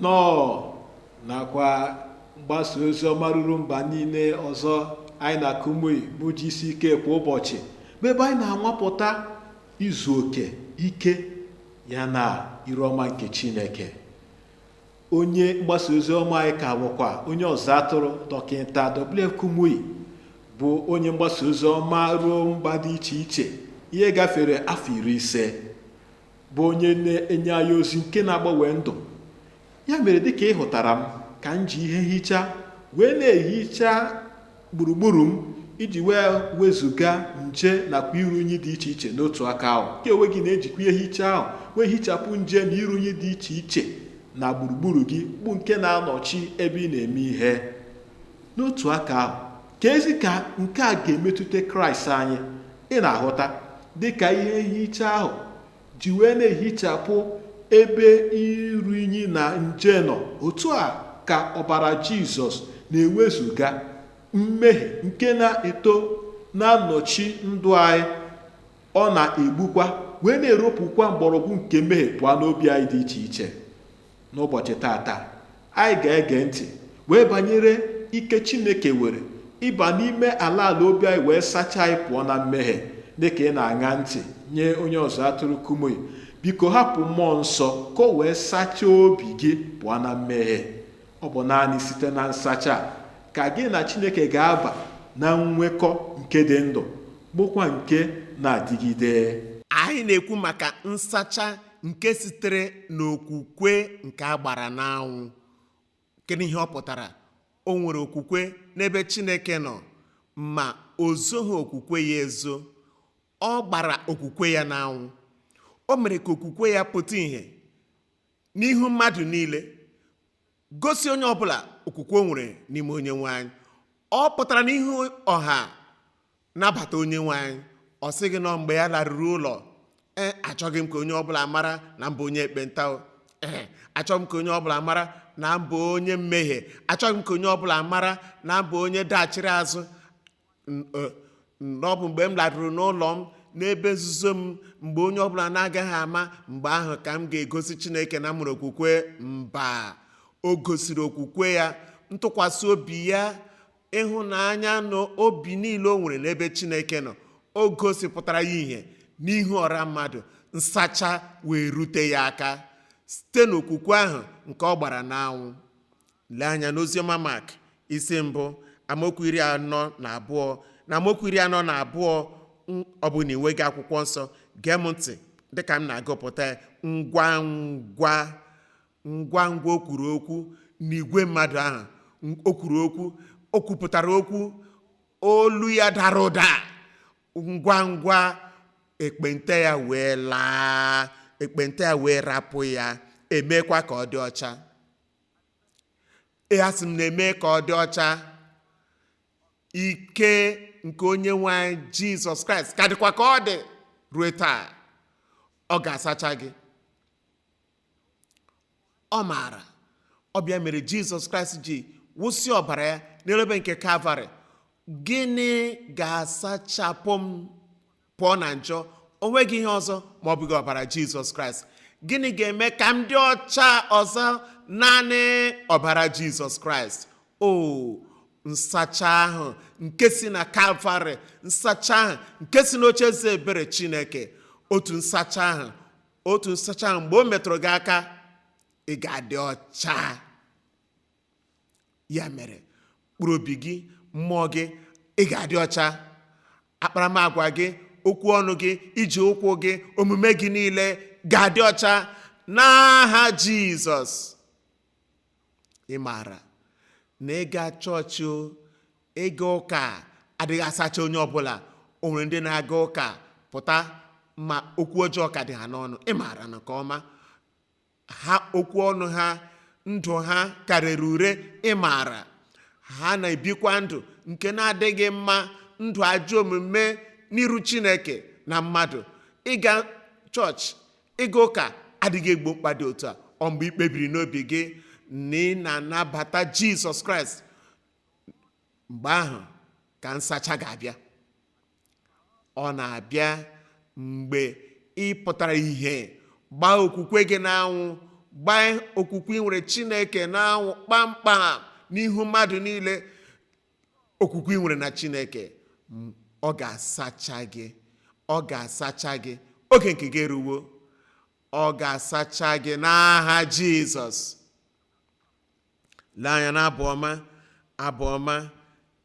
nnọọ nakwa mgbasa ozi ọma ruru mba niile ọzọ anyị na Kumuyi bụ GCK kwa ụbọchị bụ ebe anyị na-anwapụta izu oke ike ya na iru ọma nke Chineke. Onye mgbasa ozi ọma anyị ka bụkwa onye ọzọ atụrụ dọkịta Kumuyi bụ onye mgbasa ozi ọma ruo mba dị iche iche ihe gafere afọ 50 bụ onye na-enye anyị ozi nke na-agbanwe ndụ. Ya mere dịka ị hụtara m ka m ji ihe nhicha wee na-ehicha gburugburu m iji wee wezụga nje nakwa iru unyi dị iche iche n'otu aka ahụ. Ka onwe gị na-ejikwa ihe nhicha ahụ wee hichapụ nje na iru unyi dị iche iche na gburugburu gị bụ nke na-anọchi ebe ị na-eme ihe. N'otu aka ahụ ka ezi ka nke a ga-emetụta Kraịst anyị ị na-ahụta dịka ihe nhicha ahụ ji wee na-ehichapụ ebe iru unyi na nje nọ. Otu a ka ọbara Jizọs na-ewezuga mmehie nke na-eto na-anọchi ndụ anyị. Ọ na-egbukwa wee na-eropụkwa mgbọrọgwụ nke mmehie pụọ n'obi anyị dị iche iche. N'ụbọchị tata anyị ga-ege ntị wee banyere ike Chineke were ịba n'ime ala obi anyị wee sachaa anyị pụọ na mmehie. Dịka ị na-aṅa ntị nye onye ọzọ atụrụ Kumuyi, biko hapụ mmụọ nsọ ka o wee sachaa obi gị pụọ na mmehie. Ọ bụ naanị site na nsacha ka gị na Chineke ga-aba na nnwekọ nke dị ndụ bụkwa nke na-adịgide. Anyị na-ekwu maka nsacha nke sitere n'okwukwe nke a gbara n'anwụ. Kedu ihe ọ pụtara? O nwere okwukwe n'ebe Chineke nọ, ma o zoghị okwukwe ya ezo. Ọ gbara okwukwe ya n'anwụ. O mere ka okwukwe ya pụta ìhè n'ihu mmadụ niile, gosi onye ọbụla okwukwe o nwere n'ime onye nwanyị. Ọ pụtara n'ihu ọha nabata onye nwanyị. Ọ sị gị nọ mgbe ya larụrụ ụlọ, achọghị m ka onye ọbụla mara na mbụ onye ekpenta, achọghị m ka onye ọbụla mara na mbụ onye mmehie, achọghị m ka onye ọbụla mara na mbụ onye dachiri azụ. Ọ bụ mgbe m larụrụ n'ụlọ m n'ebe nzuzo m, mgbe onye ọbụla na-agaghị ama, mgbe ahụ ka m ga-egosi Chineke na m nwere okwukwe. Mba, o gosiri okwukwe ya, ntụkwasị obi ya, ịhụnanya na obi niile o nwere n'ebe Chineke nọ. O gosipụtara ya ihe n'ihu ọra mmadụ. Nsacha wee rute ya aka site n'okwukwe ahụ nke ọ gbara n'anwụ. Lee anya n'Oziọma Mak isi mbụ amaokwu 42 na amaokwu 42. Ọ bụ na enweghị akwụkwọ nsọ, gee m ntị dịka m na-agụpụta ya. Ngwa ngwa o kwuru okwu n'igwe mmadụ ahụ. O kwuru okwu, o kwupụtara okwu, olu ya dara ụda. Ngwa ngwa ekpenta ya wee laa, ekpenta ya wee rapụ ya, emekwa ka ọ dị ọcha. Asị m na-eme ka ọ dị ọcha. Ike nke onye nwanyị Jizọs Kraịst ka dịkwa ka ọ dị ruo taa. Ọ ga-asacha gị. Ọ maara. Ọ bịa mere Jizọs Kraịst ji wụsị ọbara ya n'elebe nke Kalvarị. Gịnị ga-asachapụ m pụọ na njọ? O nweghị ihe ọzọ ma ọ bụghị ọbara Jizọs Kraịst. Gịnị ga-eme ka m dị ọcha ọzọ? Naanị ọbara Jizọs Kraịst. Nsacha ahụ nke si na Kalvarị, nsacha ahụ nke si n'ocheeze ebere Chineke. Otu nsacha ahụ mgbe o metụrụ gị aka, ị ga-adị ọcha. Ya mere mkpụrụ obi gị, mmụọ gị, ị ga-adị ọcha. Akparamagwa gị, okwu ọnụ gị, ije ụkwụ gị, omume gị niile ga-adị ọcha n'aha Jizọs. Ị maara na ịga chọọchị, ịga ụka adịghị asacha onye ọbụla. O nwere ndị na-aga ụka pụta ma okwu ọjọọ ka dị ha n'ọnụ. Ị maara nke ọma ha, okwu ọnụ ha, ndụ ha karịrị ure. Ị maara ha na-ebikwa ndụ nke na-adịghị mma, ndụ ajọ omume n'iru Chineke na mmadụ. Ịga chọọchị, ịga ụka adịghị egbo mkpa dị otu a. Ọ mgbe ị kpebiri n'obi gị na ị na-anabata Jizọs Kraịst, mgbe ahụ ka nsacha ga-abịa. Ọ na-abịa mgbe ị pụtara ihe gbaa okwukwe gị n'anwụ gbaa okwukwe nwere Chineke n'anwụ kpamkpam n'ihu mmadụ niile, okwukwe nwere na Chineke, ọ ga-asacha gị, ọ ga-asacha gị. Oge nke gị eruwo, ọ ga-asacha gị n'aha Jizọs. Lee anya na abụ ọma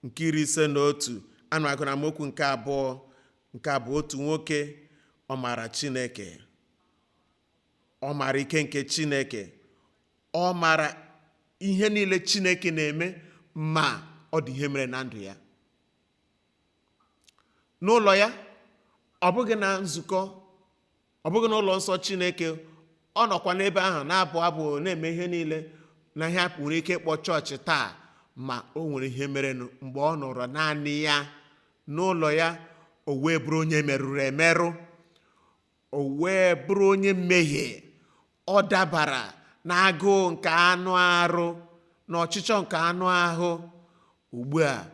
nke 51, ana m agụ na amaokwu nke abụọ. Nke a bụ otu nwoke, ọ maara Chineke, ọ maara ike nke Chineke, ọ maara ihe niile Chineke na-eme, ma ọ dị ihe mere na ndụ ya. N'ụlọ ya, ọ bụghị na nzukọ, ọ bụghị n'ụlọ nsọ Chineke, ọ nọkwa n'ebe ahụ na-abụ abụ, na-eme ihe niile na ihe nwere ike ịkpọ chọọchị taa, ma o nwere ihe merenụ mgbe ọ nọrọ naanị ya n'ụlọ ya. O wee bụrụ onye merụrụ emerụ, o wee bụrụ onye mmehie. Ọ dabara n'agụụ nke anụ arụ na ọchịchọ nke anụ ahụ. Ugbu a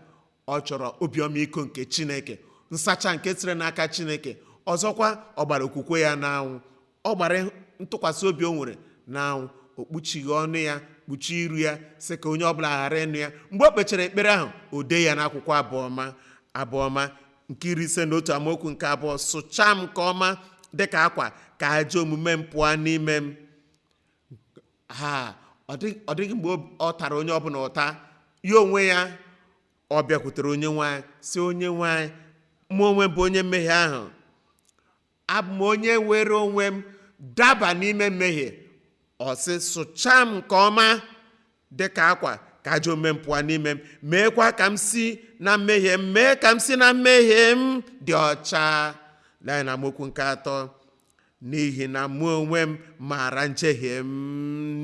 ọ chọrọ obiọma iko nke Chineke, nsacha nke siri n'aka Chineke. Ọzọkwa, ọ gbara okwukwe ya n'anwụ, ọ gbara ntụkwasị obi o nwere n'anwụ. O kpuchighị ọnụ ya, kpuchie iru ya, sị ka onye ọbụla ghara ịnụ ya. Mgbe o kpechara ekpere ahụ, o dee ya n'akwụkwọ abụọma nke 51 amaokwu nke 2. Sụchaa m nke ọma dịka akwa, ka ajọ omume m pụọ n'ime m. Ọ dịghị mgbe ọ tara onye ọbụla ụta. Ya onwe ya, ọ bịakwutere onye nwanyị, sị onye nwanyị, mụ onwe m bụ onye mmehie ahụ, abụ m onye were onwe m daba n'ime mmehie. Ọ sị, sụchaa m nke ọma dịka akwa, ka ajọ omume m pụọ n'ime m. Meekwa ka m si na mmehie m, mee ka m si na mmehie m dị ọcha. Lee na amaokwu nke 3. N'ihi na mụ onwe m maara njehie m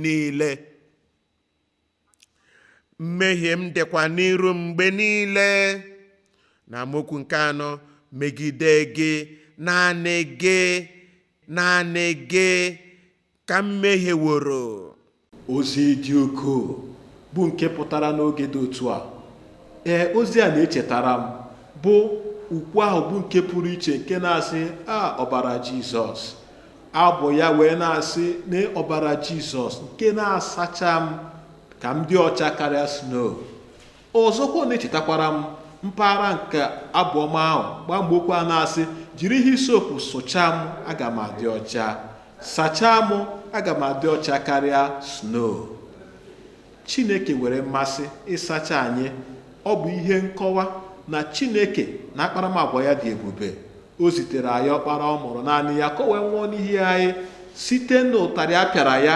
niile, mmehie m dịkwa n'iru m mgbe niile. Na amaokwu nke 4. Megide gị, naanị gị ka mmehie woro. Ozi dị ukwuu bụ nke pụtara n'oge dị otu a. Ozi a na-echetara m bụ ukwu ahụ bụ nke pụrụ iche, nke na-asị ọbara Jizọs. Abụ ya wee na-asị na ọbara Jizọs nke na-asacha m ka m dị ọcha karịa snow. Ọzọkwa na-echetakwara m mpaghara nke abụọma ahụ gbamgbokwu a na-asị, jiri hisopụ sụchaa m, aga m adị ọcha, sachaa m, aga m adị ọcha karịa snow. Chineke were mmasị ịsacha anyị. Ọ bụ ihe nkọwa na Chineke na akparamagwa ya dị ebube. O zitere anyị ọkpara ọ mụrụ naanị ya ka o wee nwụọ n'ihi anyị site n'ụtarị a pịara ya,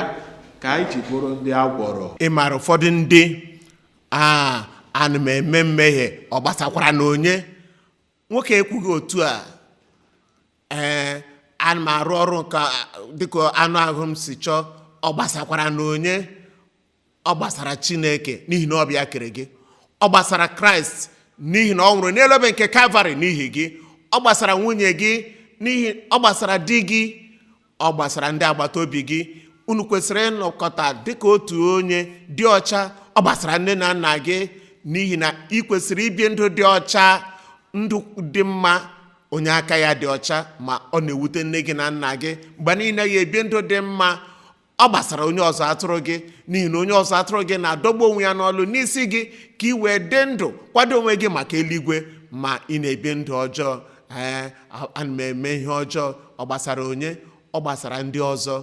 ka anyị ji bụrụ ndị a gwọrọ. Ị maara ụfọdụ ndị ana m eme mmehie, ọ gbasakwara na onye. Nwoke ekwughị otu a. Ana m arụ ọrụ nke dịka anụ ahụ m si chọọ, ọ gbasakwara na onye. Ọ gbasara Chineke n'ihi na ọ bịa kere gị. Ọ gbasara Kraịst n'ihi na ọ nwụrụ n'elu obe nke Kalvarị n'ihi gị. Ọ gbasara nwunye gị n'ihi, ọ gbasara di gị, ọ gbasara ndị agbata obi gị. Unu kwesịrị ịnọkọta dịka otu onye dị ọcha. Ọ gbasara nne na nna gị n'ihi na ị kwesịrị ibi ndụ dị ọcha, ndụ dị mma. Onye aka ya dị ọcha ma ọ na-ewute nne gị na nna gị, mgbe niile ya ebi ndụ dị mma. Ọ gbasara onye ọzọ atụrụ gị n'ihi na onye ọzọ atụrụ gị na-adọgbu onwe ya n'ọlụ n'isi gị ka ị wee dị ndụ, kwado onwe gị maka eluigwe. Ma ị na-ebi ndụ ọjọọ, ana m eme ihe ọjọọ. Ọ gbasara onye? Ọ gbasara ndị ọzọ,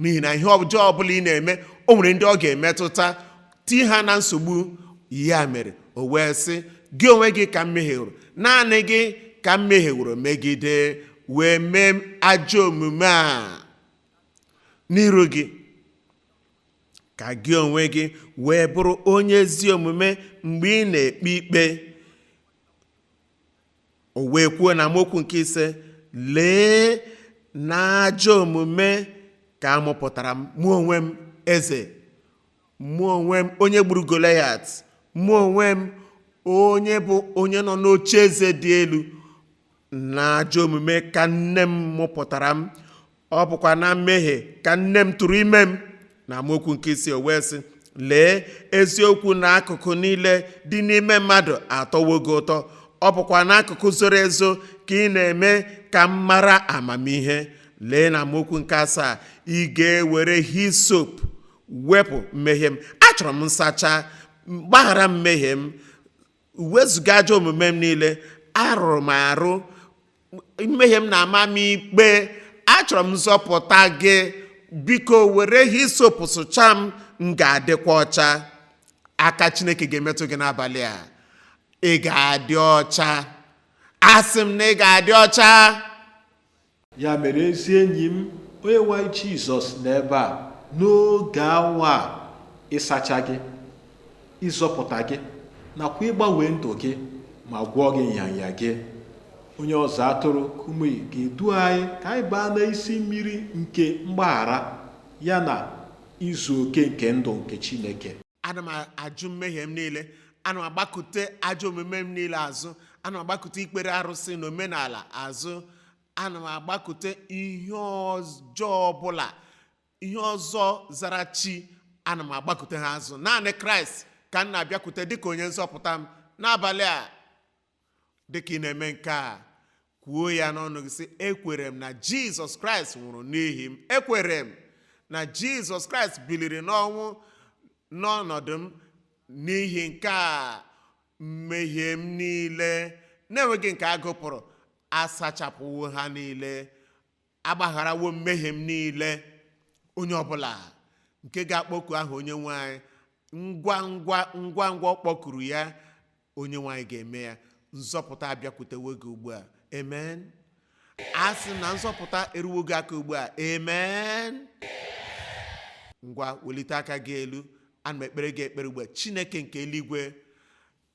n'ihi na ihe ọjọọ ọbụla ị na-eme, o nwere ndị ọ ga-emetụta, ti ha na nsogbu. Ya mere o wee sị, gị onwe gị ka mmehie hụrụ, naanị gị ka mmehie hụrụ megide, wee mee ajọ omume a n'iru gị, ka gị onwe gị wee bụrụ onye ezi omume mgbe ị na-ekpe ikpe. O wee kwuo na amaokwu nke 5, lee na ajọ omume ka amụpụtara m, mụ onwe m eze, mụ onwe m onye gburu Goliat, mụ onwe m onye bụ onye nọ n'oche eze dị elu. Na ajọ omume ka nne m mụpụtara m, ọ bụkwa na mmehie ka nne m tụrụ ime m. Na amaokwu nke 6 o wee sị, lee eziokwu na akụkụ niile dị n'ime mmadụ atọwo gị ụtọ, ọ bụkwa n'akụkụ zoro ezo ka ị na-eme ka m mara amamihe. lee na amaokwu nke 7, ị ga-ewere hisop wepụ mmehie m. Achọrọ m nsacha, gbaghara mmehie m, wezụga ajọ omume m niile. Arụrụ m arụ, mmehie m na-ama m ikpe. Achọrọ m nzọpụta gị, biko were hisop sụcha m ga-adịkwa ọcha. Aka Chineke ga-emetụ gị n'abalị a, ị ga-adị ọcha. Asị m na ị ga-adị ọcha. Ya mere ezi enyi m, onye nwanyị Jizọs n'ebe a n'oge awa a ịsacha gị, ịzọpụta gị, nakwa ịgbanwe ndụ gị ma gwọọ gị nyanya gị. Onye ọzọ atụrụ Kumuyi ga-edu anyị ka anyị baa n'isi mmiri nke mgbaghara ya na izu oke nke ndụ nke Chineke. Ana m ajụ mmehie m niile, ana m agbakute ajọ omume m niile azụ, ana m agbakute ikpere arụsị na omenala azụ, ana m agbakute ihe ọjọọ ọbụla, ihe ọzọ zara chi, ana m agbakute ha azụ. Naanị Kraịst ka m na-abịakwute dịka onye nzọpụta m n'abalị a. Dịka ị na-eme nke a, kwuo ya n'ọnụ gị sị, ekwere m na Jizọs Kraịst nwụrụ n'ihi m. Ekwere m na Jizọs Kraịst biliri n'ọnwụ n'ọnọdụ m. N'ihi nke a, mmehie m niile na-enweghị nke a gụpụrụ asachapụwo ha niile, agbagharawo mmehie m niile. Onye ọbụla nke ga-akpọku aha onye nwanyị, ngwa ngwa ọ kpọkuru ya, onye nwanyị ga-eme ya. Nzọpụta abịakwutewo gị ugbu a. Amen. A sị na nzọpụta eruwo gị aka ugbu a. Amen. Ngwa welite aka gị elu. Ana m ekpere gị ekpere ugbu a. Chineke nke eluigwe,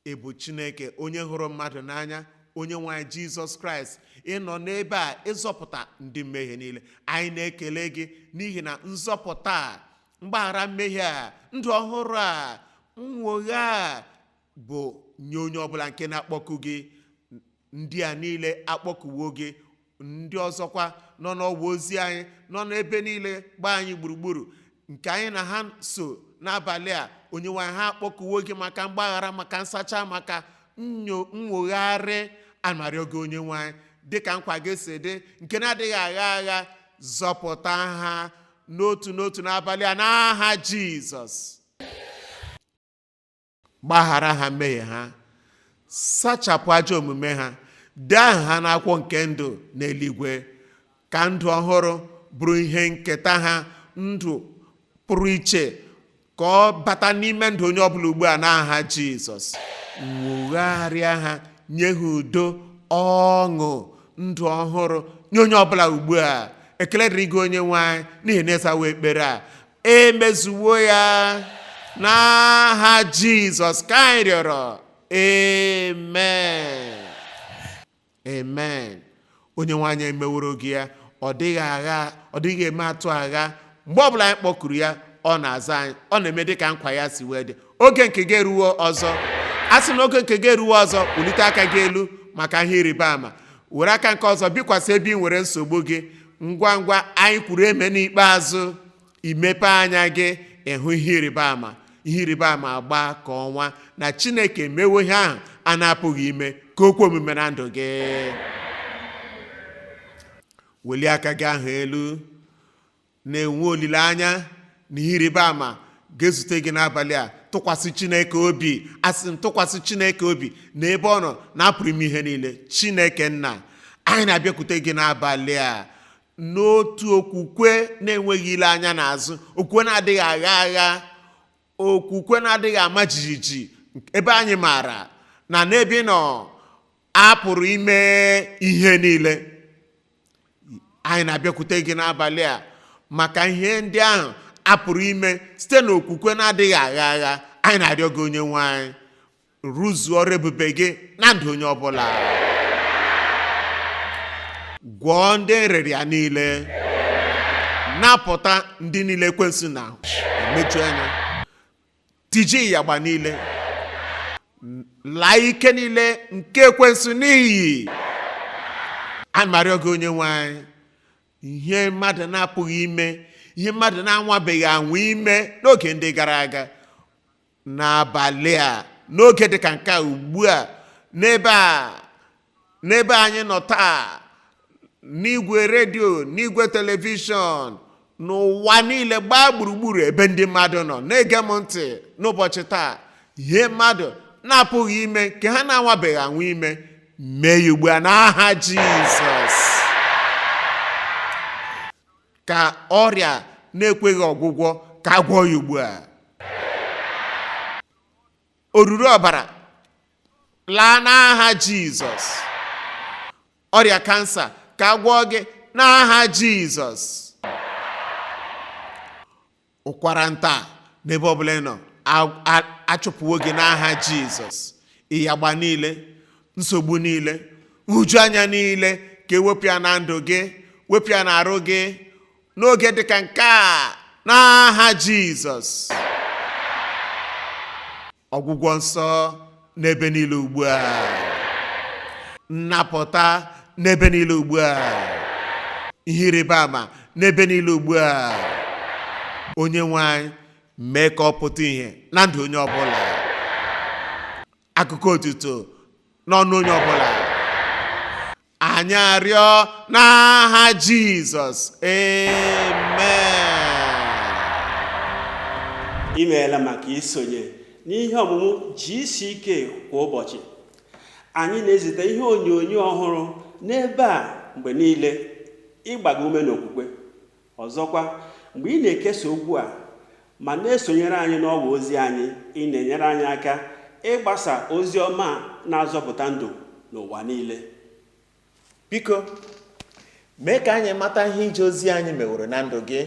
ị bụ Chineke onye hụrụ mmadụ n'anya, onye nwanyị Jizọs Kraịst, ị nọ n'ebe a ịzọpụta ndị mmehie niile. Anyị na-ekele gị n'ihi na nzọpụta a, mgbaghara mmehie a, ndụ ọhụrụ a, nnwogha a bụ nye onye ọbụla nke na-akpọku gị. Ndị a niile akpọkuwo gị, ndị ọzọkwa nọ n'ọwa ozi anyị, nọ n'ebe niile gbaa anyị gburugburu, nke anyị na ha so n'abalị a. Onye nwanyị ha akpọkuwo gị maka mgbaghara, maka nsacha, maka nwogharị. Amarịọ gị onye nwanyị, dịka nkwa gị si dị, nke na-adịghị agha agha, zọpụta ha n'otu n'otu n'abalị a n'aha Jizọs. Gbaghara ha mmehie ha, sachapụ ajọ omume ha, dee aha ha n'akwụkwọ nke ndụ n'eluigwe. Ka ndụ ọhụrụ bụrụ ihe nketa ha, ndụ pụrụ iche ka ọ bata n'ime ndụ onye ọbụla ugbu a n'aha Jizọs. Nwogharịa ha, nye ha udo, ọṅụ, ndụ ọhụrụ nye onye ọbụla ugbu a. Ekele dịrị gị onye nwanyị n'ihi na ịzawo ekpere a. Emezuwo ya n'aha Jizọs ka anyị rịọrọ. Amen. Amen. Onye nwanyị emeworo gị ya, ọ dịghị agha, ọ dịghị eme atụ agha. Mgbe ọbụla anyị kpọkuru ya, ọ na-aza anyị, ọ na-eme dịka nkwa ya si wee dị. Oge nke gị eruwo ọzọ. A sị na oge nke gị eruwo ọzọ, wulite aka gị elu maka ihe ịrịba ama. Were aka nke ọzọ bikwasị ebe ị nwere nsogbu gị. Ngwa ngwa anyị kwuru eme n'ikpeazụ, imepe anya gị, ịhụ ihe ịrịba ama. Ihe ịrịba ama agba ka ọnwa na Chineke mewo ihe ahụ a na-apụghị ime ka okwu omume na ndụ gị. Welie aka gị ahụ elu, na-enwe olileanya na ihe ịrịba ama ga-ezute gị n'abalị a. Tụkwasị Chineke obi. Asị m tụkwasị Chineke obi na ebe ọ nọ na-apụrụ ime ihe niile. Chineke nna, anyị na-abịakwute gị n'abalị a n'otu okwukwe na-enweghị ile anya n'azụ, okwukwe na-adịghị agha agha, okwukwe na-adịghị ama jijiji, ebe anyị maara na n'ebe ị nọ apụrụ ime ihe niile. Anyị na-abịakwute gị n'abalị a maka ihe ndị ahụ apụrụ ime site n'okwukwe na-adịghị agha agha. Anyị na-arịọ gị onye nwanyị, rụzuo ọrụ ebube gị na ndụ onye ọbụla. Gwọọ ndị nrịrịa niile, napụta ndị niile ekwensu na emeju anya, tiji yagba niile, laa ike niile nke ekwensu n'iyi. Anyị na-arịọ gị onye nwanyị, ihe mmadụ na-apụghị ime, ihe mmadụ na-anwabeghị anwa ime n'oge ndị gara aga, n'abalị a, n'oge dịka nke a ugbu a, n'ebe anyị nọ taa, n'igwe redio, n'igwe telivishọn, n'ụwa niile gbaa gburugburu ebe ndị mmadụ nọ na-ege m ntị n'ụbọchị taa. Ihe mmadụ na-apụghị ime nke ha na-anwabeghị anwụ ime, mee ya ugbu a n'aha Jizọs. Ka ọrịa na-ekweghị ọgwụgwọ ka a gwọọ ya ugbu a. Oruru ọbara laa n'aha Jizọs. Ọrịa kansa ka a gwọọ gị n'aha Jizọs. Ụkwara nta n'ebe ọbụla ị nọ achụpụwo gị n'aha Jizọs. Ịyagba niile, nsogbu niile, nhụju anya niile ka ewepụ ya na ndụ gị, wepụ ya n'arụ gị n'oge dịka nke a n'aha Jizọs. Ọgwụgwọ nsọ n'ebe niile ugbu a. Nnapụta n'ebe niile ugbu a. Ihe ịrịba ama n'ebe niile ugbu a. Onye nwe anyị mee ka ọ pụta ihe na ndụ onye ọbụla. Akụkọ otuto n'ọnụ onye ọbụla. Anyị arịọ n'aha Jizọs. Amen. Imeela maka isonye n'ihe ọmụmụ GCK kwa ụbọchị. Anyị na-ezite ihe onyonyo ọhụrụ n'ebe a mgbe niile ịgbaga ume n'okwukwe. Ọzọkwa, mgbe ị na-ekesa okwu a ma na-esonyere anyị n'ọwa ozi anyị, ị na-enyere anyị aka ịgbasa ozi ọma na-azọpụta ndụ n'ụwa niile. Biko, mee ka anyị mata ihe ije ozi anyị meworo na ndụ gị,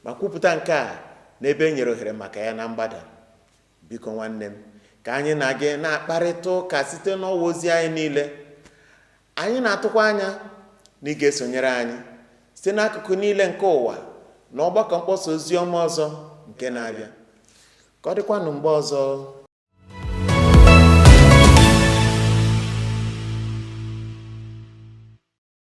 ma kwupụta nke a n'ebe e nyere ohere maka ya na mgbada. Biko nwanne m, ka anyị na gị na-akparịta ụka site n'ọwa ozi anyị niile. Anyị na-atụkwa anya na ị ga-esonyere anyị site n'akụkụ niile nke ụwa na ọgbakọ mkpọsa ozi ọma ọzọ nke na-abịa. Ka ọ dịkwanụ mgbe ọzọ.